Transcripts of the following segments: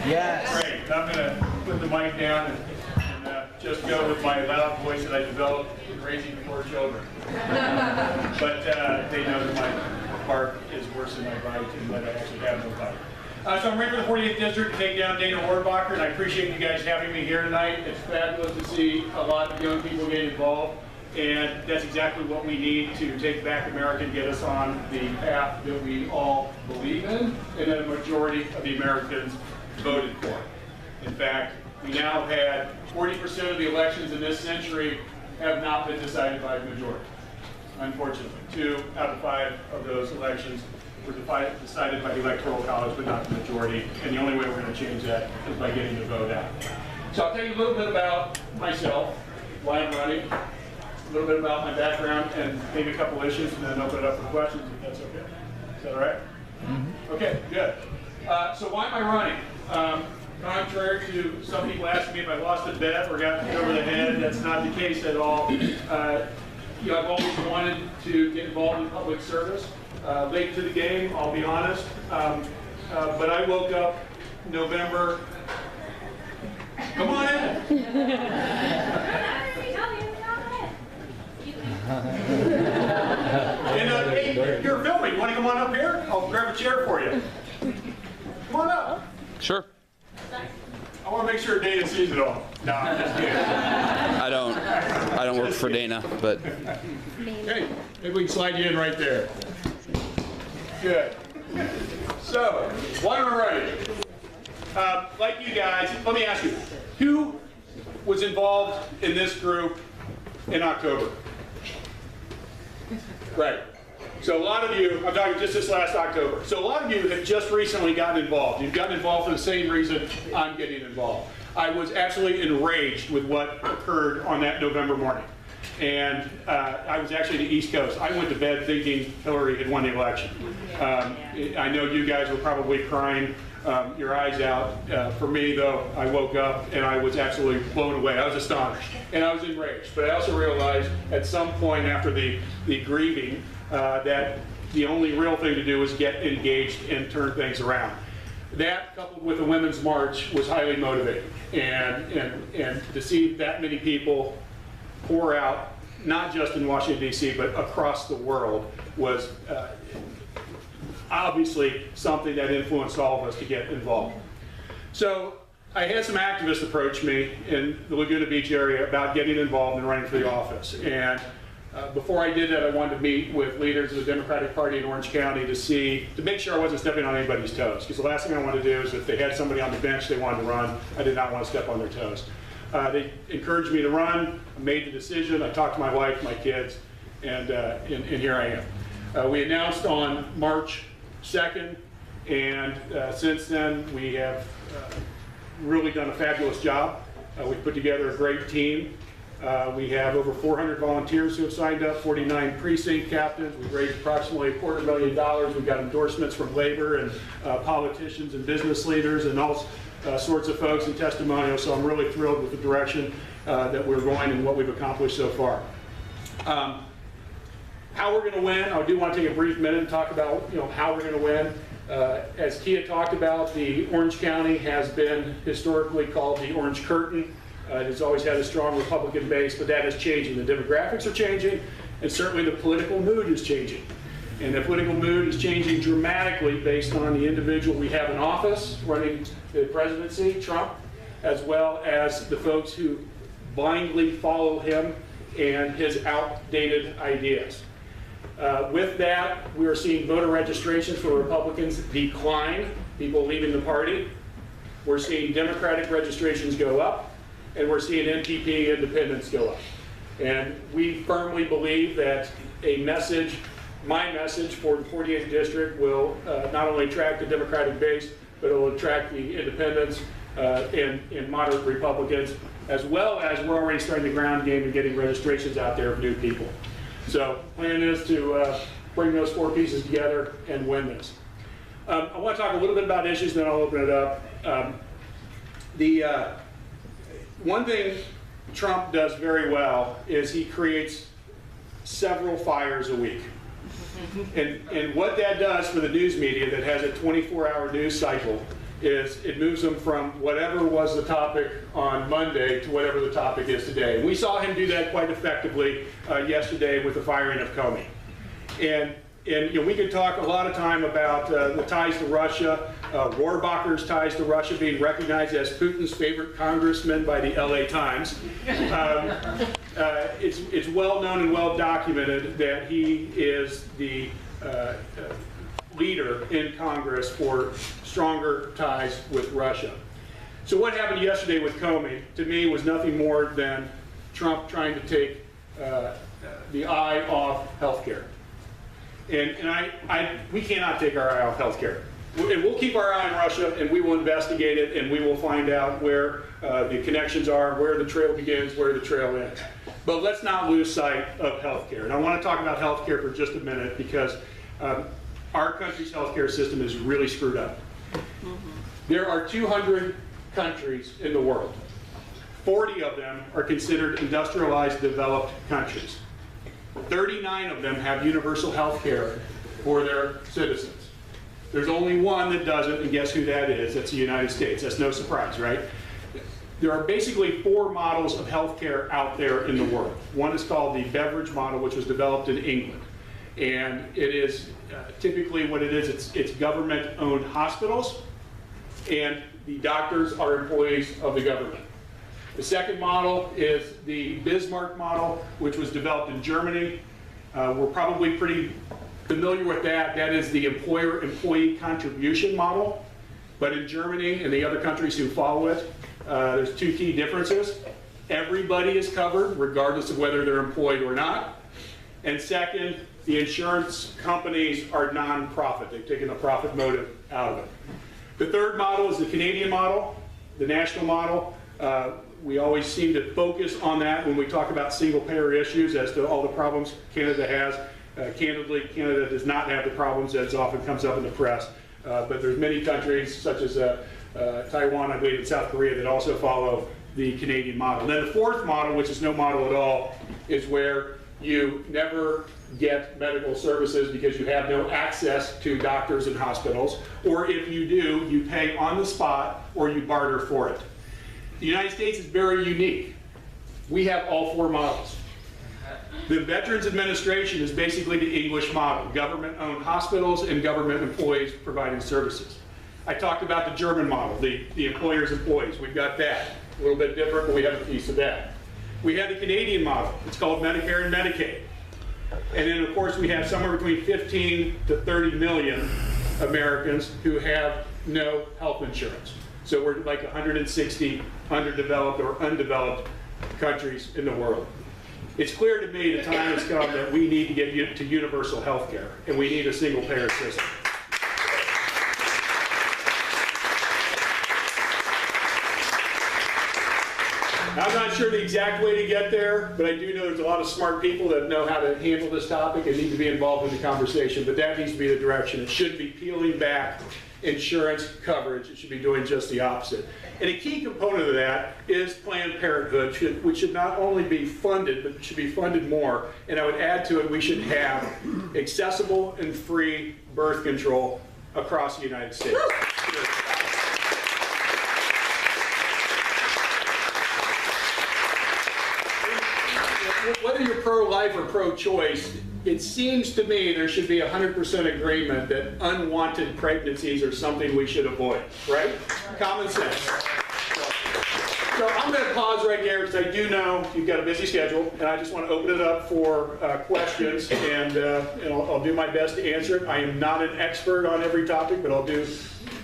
Yes. Great. I'm going to put the mic down and just go with my loud voice that I developed in raising 4 children. But they know that my heart is worse than my bite and that I actually have no bite. So I'm ready for the 48th District to take down Dana Hornbacher, and I appreciate you guys having me here tonight. It's fabulous to see a lot of young people get involved, and that's exactly what we need to take back America and get us on the path that we all believe in and that a majority of the Americans voted for. In fact, we now had 40% of the elections in this century have not been decided by the majority. Unfortunately, 2 out of 5 of those elections were decided by the Electoral College, but not the majority. And the only way we're going to change that is by getting the vote out. So I'll tell you a little bit about myself, why I'm running, a little bit about my background, and maybe a couple issues, and then open it up for questions if that's okay. Is that all right? Mm-hmm. Okay, good. So why am I running? Contrary to some people asking me if I lost a bet or got hit over the head, that's not the case at all. I've always wanted to get involved in public service. Late to the game, I'll be honest. But I woke up November. Come on in. And hey, you're filming. You want to come on up here? I'll grab a chair for you. Come on up. Sure. I want to make sure Dana sees it all. No, I'm just kidding. I don't work for Dana, but Hey, maybe we can slide you in right there. Good. So, why am I running? Like you guys, let me ask you, who was involved in this group in October? Right. So a lot of you, I'm talking just this last October, so a lot of you have just recently gotten involved. You've gotten involved for the same reason I'm getting involved. I was absolutely enraged with what occurred on that November morning. And I was actually the East Coast. I went to bed thinking Hillary had won the election. I know you guys were probably crying your eyes out. For me, though, I woke up and I was absolutely blown away. I was astonished and I was enraged. But I also realized at some point after the grieving that the only real thing to do was get engaged and turn things around. That, coupled with the Women's March, was highly motivating. And to see that many people pour out, not just in Washington, D.C., but across the world, was obviously something that influenced all of us to get involved. So I had some activists approach me in the Laguna Beach area about getting involved and running for the office. And before I did that, I wanted to meet with leaders of the Democratic Party in Orange County to make sure I wasn't stepping on anybody's toes. Because the last thing I wanted to do is if they had somebody on the bench they wanted to run, I did not want to step on their toes. They encouraged me to run. I made the decision. I talked to my wife, my kids, and here I am. We announced on March 2nd, and since then we have really done a fabulous job. We've put together a great team. We have over 400 volunteers who have signed up, 49 precinct captains. We've raised approximately $250,000. We've got endorsements from labor and politicians and business leaders and all sorts of folks and testimonials. So I'm really thrilled with the direction that we're going and what we've accomplished so far. How we're going to win, I do want to take a brief minute and talk about how we're going to win. As Kia talked about, the Orange County has been historically called the Orange Curtain. It has always had a strong Republican base, but that is changing. The demographics are changing, and certainly the political mood is changing. And the political mood is changing dramatically based on the individual we have in office running the presidency, Trump, as well as the folks who blindly follow him and his outdated ideas. With that, we are seeing voter registrations for Republicans decline, people leaving the party. We're seeing Democratic registrations go up, and we're seeing NPP independents go up. And we firmly believe that my message for the 48th District will not only attract the Democratic base, but it will attract the independents and moderate Republicans, as well as we're already starting the ground game and getting registrations out there of new people. So the plan is to bring those 4 pieces together and win this. I want to talk a little bit about issues, then I'll open it up. One thing Trump does very well is he creates several fires a week. And what that does for the news media that has a 24-hour news cycle is it moves them from whatever was the topic on Monday to whatever the topic is today. And we saw him do that quite effectively yesterday with the firing of Comey. And we could talk a lot of time about the ties to Russia, Rohrbacher's ties to Russia being recognized as Putin's favorite congressman by the LA Times. It's well known and well documented that he is the leader in Congress for stronger ties with Russia. So what happened yesterday with Comey, to me, was nothing more than Trump trying to take the eye off healthcare. And we cannot take our eye off healthcare. And we'll keep our eye on Russia, and we will investigate it, and we will find out where the connections are, where the trail begins, where the trail ends. But let's not lose sight of healthcare. And I want to talk about healthcare for just a minute, because our country's healthcare system is really screwed up. There are 200 countries in the world. 40 of them are considered industrialized, developed countries. 39 of them have universal health care for their citizens. There's only one that doesn't, and guess who that is? That's the United States. That's no surprise, right? There are basically 4 models of health care out there in the world. One is called the Beveridge model, which was developed in England. And it is typically what it is, it's government-owned hospitals, and the doctors are employees of the government. The second model is the Bismarck model, which was developed in Germany. We're probably pretty familiar with that. That is the employer-employee contribution model. But in Germany and the other countries who follow it, there's 2 key differences. Everybody is covered, regardless of whether they're employed or not. And second, the insurance companies are non-profit. They've taken the profit motive out of it. The third model is the Canadian model, the national model. We always seem to focus on that when we talk about single-payer issues as to all the problems Canada has. Candidly, Canada does not have the problems as often comes up in the press. But there's many countries, such as Taiwan, I believe, and South Korea, that also follow the Canadian model. And then the fourth model, which is no model at all, is where you never get medical services because you have no access to doctors and hospitals, or if you do, you pay on the spot or you barter for it. The United States is very unique. We have all 4 models. The Veterans Administration is basically the English model, government-owned hospitals and government employees providing services. I talked about the German model, the employer's employees. We've got that. A little bit different, but we have a piece of that. We have the Canadian model. It's called Medicare and Medicaid. And then, of course, we have somewhere between 15 to 30 million Americans who have no health insurance. So we're like 160 underdeveloped or undeveloped countries in the world. It's clear to me the time has come that we need to get to universal health care, and we need a single-payer system. I'm not sure the exact way to get there, but I do know there's a lot of smart people that know how to handle this topic and need to be involved in the conversation, but that needs to be the direction. It shouldn't be peeling back insurance coverage. It should be doing just the opposite. And a key component of that is Planned Parenthood, which should not only be funded, but should be funded more. And I would add to it, we should have accessible and free birth control across the United States. Whether you're pro-life or pro-choice, it seems to me there should be 100% agreement that unwanted pregnancies are something we should avoid, right? Common sense. So I'm going to pause right there because I do know you've got a busy schedule, and I just want to open it up for questions, and I'll do my best to answer it. I am not an expert on every topic, but I'll do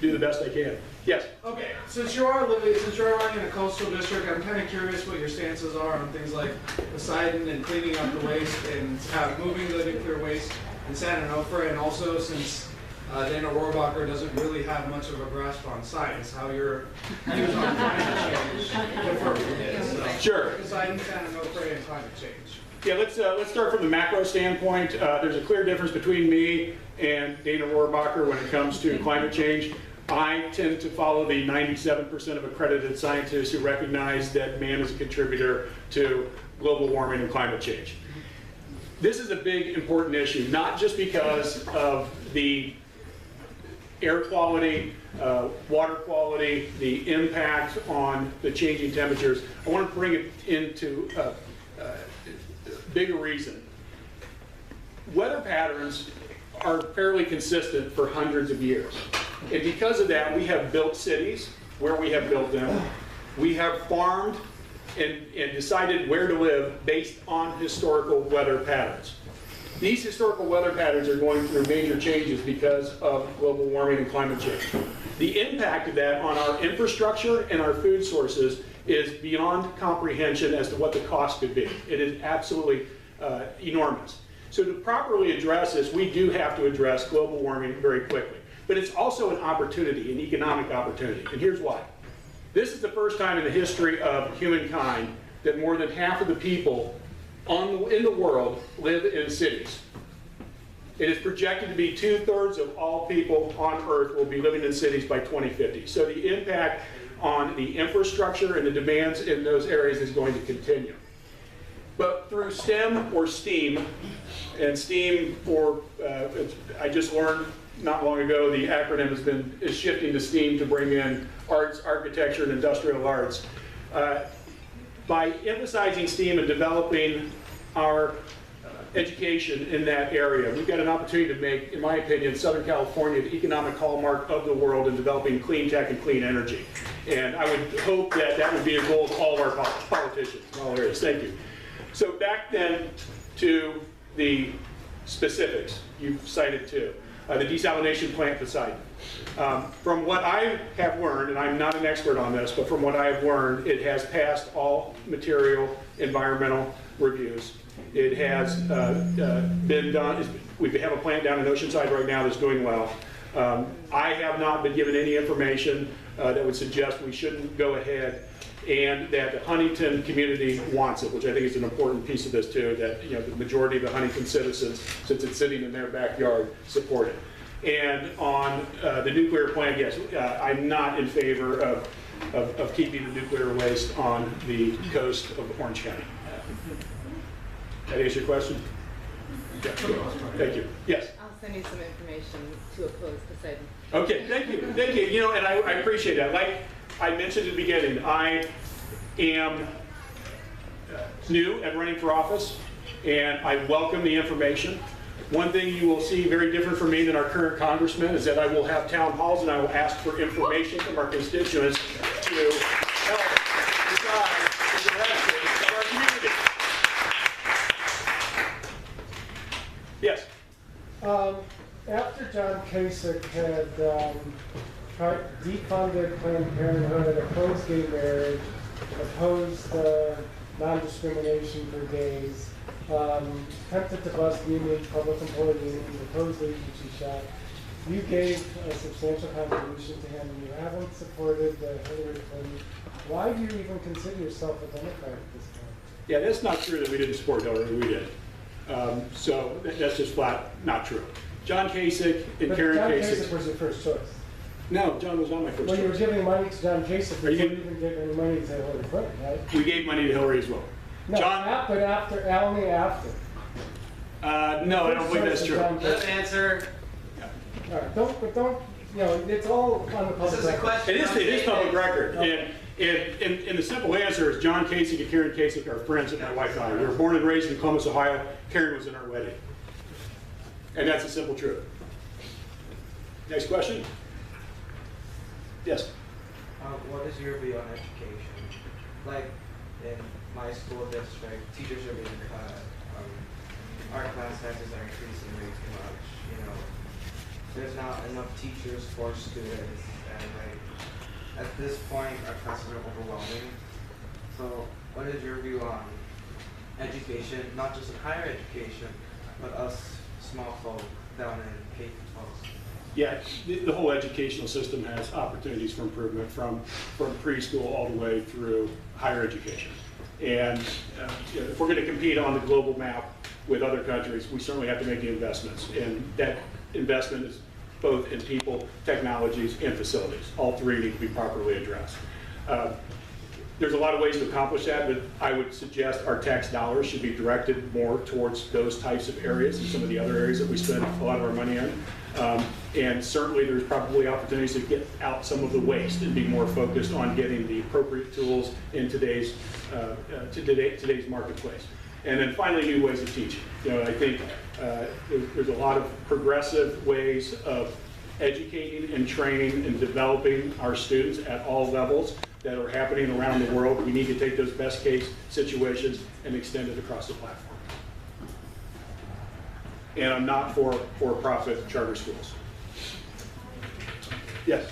the best I can. Yes? Okay, since you're running in a coastal district, I'm kind of curious what your stances are on things like Poseidon and cleaning up the waste and moving the nuclear waste in San Onofre, and also since Dana Rohrbacher doesn't really have much of a grasp on science, how your views on climate change differ from his. So, sure. Poseidon, San Onofre, and climate change. Yeah, let's start from the macro standpoint. There's a clear difference between me and Dana Rohrbacher when it comes to climate change. I tend to follow the 97% of accredited scientists who recognize that man is a contributor to global warming and climate change. This is a big, important issue, not just because of the air quality, water quality, the impact on the changing temperatures. I want to bring it into a bigger reason. Weather patterns are fairly consistent for hundreds of years. And because of that, we have built cities where we have built them. We have farmed and decided where to live based on historical weather patterns. These historical weather patterns are going through major changes because of global warming and climate change. The impact of that on our infrastructure and our food sources is beyond comprehension as to what the cost could be. It is absolutely enormous. So to properly address this, we do have to address global warming very quickly. But it's also an opportunity, an economic opportunity, and here's why. This is the first time in the history of humankind that more than half of the people in the world live in cities. It is projected to be 2/3 of all people on Earth will be living in cities by 2050. So the impact on the infrastructure and the demands in those areas is going to continue. But through STEM or STEAM, and STEAM for, I just learned not long ago, the acronym is shifting to STEAM to bring in arts, architecture, and industrial arts. By emphasizing STEAM and developing our education in that area, we've got an opportunity to make, in my opinion, Southern California the economic hallmark of the world in developing clean tech and clean energy. And I would hope that that would be a goal of all of our politicians in all areas. Thank you. So back then to the specifics. You've cited two. The desalination plant Poseidon. From what I have learned, and I'm not an expert on this, but from what I have learned, it has passed all material environmental reviews. It has been done. We have a plant down in Oceanside right now that's doing well. I have not been given any information that would suggest we shouldn't go ahead, and that the Huntington community wants it, which I think is an important piece of this too, that the majority of the Huntington citizens, since it's sitting in their backyard, support it. And on the nuclear plant, yes, I'm not in favor of keeping the nuclear waste on the coast of Orange County. That answer your question? Yeah. Thank you. Yes? I'll send you some information to oppose Poseidon. Okay, thank you. Thank you. And I appreciate that. Like I mentioned at the beginning, I am new at running for office, and I welcome the information. One thing you will see very different from me than our current congressman is that I will have town halls and I will ask for information from our constituents to help decide the direction of our community. Yes? After John Kasich had defunded Planned Parenthood, opposed gay marriage, opposed non-discrimination for gays, attempted to bust unions, public employee unions, opposed agency shop, you gave a substantial contribution to him, and you haven't supported Hillary Clinton. Why do you even consider yourself a Democrat at this point? Yeah, that's not true that we didn't support Hillary. We did. So that's just flat not true. John Kasich and Karen Kasich. John Kasich was your first choice. No, John was not my first choice. Well, you were giving money to John Kasich before you getting- even gave any money to Hillary Clinton, right? We gave money to Hillary as well. No, John, but only after. no, I don't believe that's true. Let's answer. All right, don't, it's all on the public. This is a record. question. It is public record. Okay. And the simple answer is John Kasich and Karen Kasich are friends of my wife and I. We were born and raised in Columbus, Ohio. Karen was in our wedding. And that's the simple truth. Next question? Yes? What is your view on education? Like in my school district, teachers are being cut. Our class sizes are increasing way too much. There's not enough teachers for students, and at this point, our classes are overwhelming. So, what is your view on education, not just in higher education, but us small folk down in K-12? Yeah, the whole educational system has opportunities for improvement from preschool all the way through higher education. And if we're going to compete on the global map with other countries, we certainly have to make the investments. And that investment is both in people, technologies, and facilities. All three need to be properly addressed. There's a lot of ways to accomplish that, but I would suggest our tax dollars should be directed more towards those types of areas and some of the other areas that we spend a lot of our money on. And certainly there's probably opportunities to get out some of the waste and be more focused on getting the appropriate tools in today's marketplace. And then finally, new ways of teaching. I think there's a lot of progressive ways of educating and training and developing our students at all levels that are happening around the world. We need to take those best case situations and extend it across the platform. And I'm not for profit charter schools. Yes?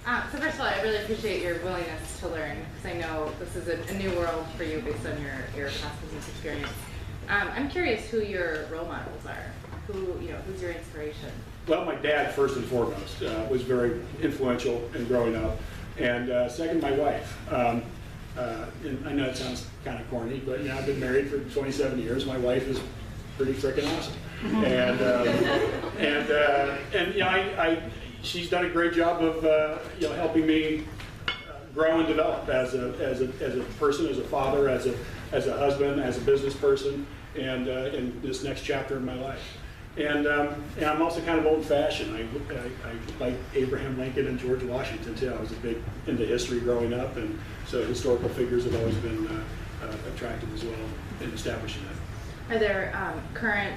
So first of all, I really appreciate your willingness to learn, because I know this is a new world for you based on your past business experience. I'm curious who your role models are. Who's your inspiration? Well, my dad, first and foremost, was very influential in growing up. And second, my wife. And I know it sounds kind of corny, but I've been married for 27 years. My wife is pretty freaking awesome. She's done a great job of helping me grow and develop as a person, as a father, as a husband, as a business person, and in this next chapter in my life. And I'm also kind of old-fashioned. I like Abraham Lincoln and George Washington too. I was a big into history growing up, and so historical figures have always been attractive as well in establishing that. Are there current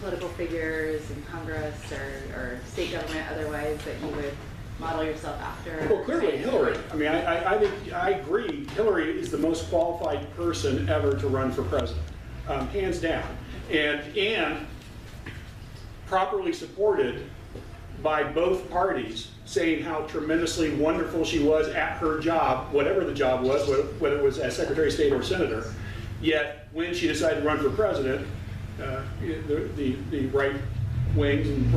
political figures in Congress or state government otherwise that you would model yourself after? Well, clearly Hillary. I mean, I agree. Hillary is the most qualified person ever to run for president, hands down, and properly supported by both parties, saying how tremendously wonderful she was at her job, whatever the job was, whether it was as Secretary of State or Senator. Yet, when she decided to run for president, the right wings and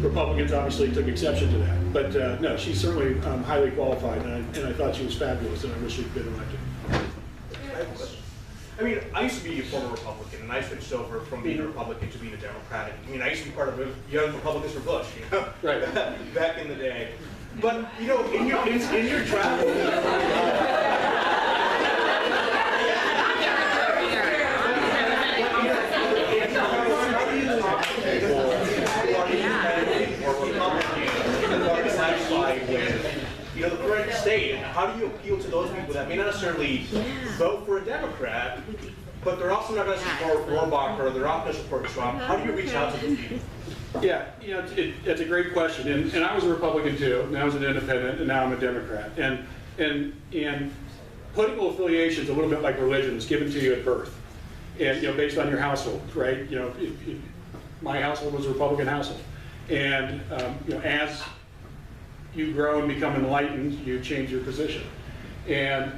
Republicans obviously took exception to that. But no, she's certainly highly qualified, and I thought she was fabulous, and I wish she'd been elected. I mean, I used to be a former Republican, and I switched over from being a Republican to being a Democratic. I mean, I used to be part of young Republicans for Bush, Right. back in the day. But in your travel. The current state, how do you appeal to those people that may not necessarily vote for a Democrat, but they're also not going to support Rohrabacher, or they're not going to support Trump? How do you reach out to those people? Yeah, it's a great question, and I was a Republican too, and I was an independent, and now I'm a Democrat. And political affiliation is a little bit like religion; it's given to you at birth, and based on your household, right? My household was a Republican household, and as you grow and become enlightened, you change your position. And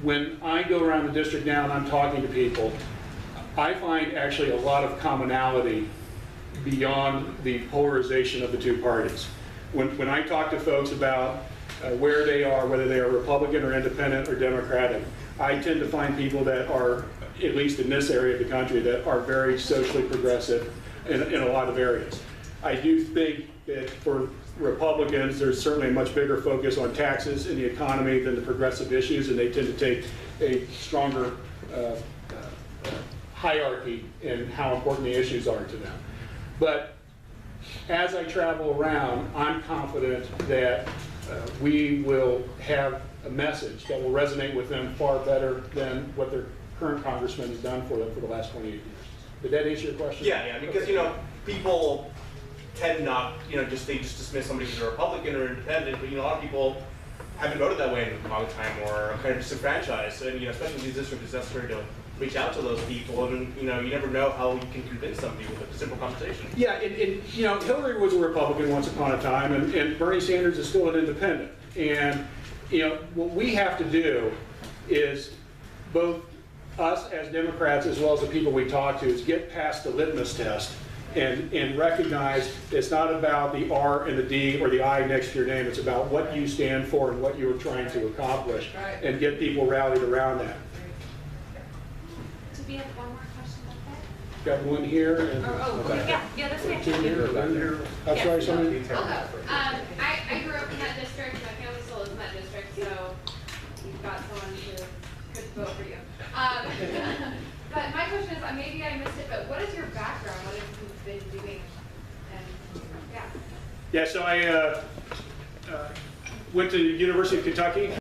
when I go around the district now and I'm talking to people, I find actually a lot of commonality beyond the polarization of the two parties. When I talk to folks about where they are, whether they are Republican or independent or Democratic, I tend to find people that are, at least in this area of the country, that are very socially progressive in a lot of areas. I do think that for Republicans, there's certainly a much bigger focus on taxes and the economy than the progressive issues, and they tend to take a stronger hierarchy in how important the issues are to them. But as I travel around, I'm confident that we will have a message that will resonate with them far better than what their current congressman has done for them for the last 28 years. Did that answer your question? Yeah, because people tend not, they just dismiss somebody as a Republican or independent, but a lot of people haven't voted that way in a long time, or are kind of disenfranchised, and especially in these districts, it's necessary to reach out to those people, and you never know how you can convince somebody with a simple conversation. Yeah, and Hillary was a Republican once upon a time, and Bernie Sanders is still an independent. And what we have to do is, both us as Democrats as well as the people we talk to, is get past the litmus test and recognize it's not about the R and the D or the I next to your name. It's about what you stand for and what you're trying to accomplish, and get people rallied around that. Do we have one more question up Got there? one here. And, Yeah, this way. two here, one here. I'm Yeah. sorry, somebody. I grew up in that district. My family still lives in that district, so you've got someone who could vote for you. But my question is, maybe I missed it, but what is your background? What have you been doing Yeah, so I went to the University of Kentucky.